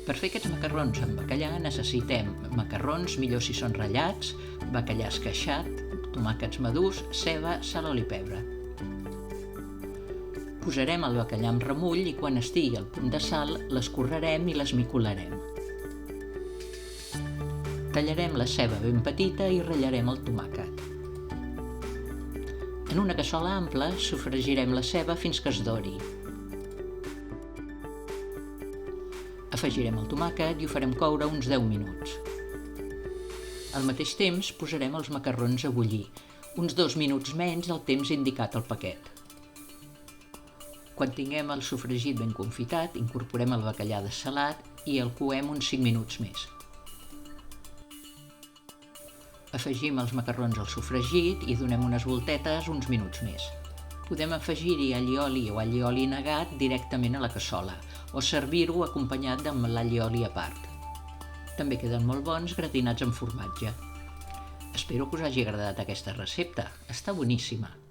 Per fer aquests macarrons amb bacallà necessitem macarrons, millor si són ratllats, bacallà esqueixat, tomàquets madurs, ceba, sal, oli i pebre. Posarem el bacallà amb remull i quan estigui al punt de sal l'escorrerem i l'esmicolarem. Tallarem la ceba ben petita i ratllarem el tomàquet. En una cassola ampla sofregirem la ceba fins que es dori. Afegirem el tomàquet i ho farem coure uns 10 minuts. Al mateix temps posarem els macarrons a bullir, uns 2 minuts menys del temps indicat al paquet. Quan tinguem el sofregit ben confitat, incorporem el bacallà dessalat i el coem uns 5 minuts més. Afegim els macarrons al sofregit i donem unes voltetes uns minuts més. Podem afegir-hi allioli o allioli negat directament a la cassola o servir-ho acompanyat amb l'allioli a part. També queden molt bons gratinats amb formatge. Espero que us hagi agradat aquesta recepta, està boníssima!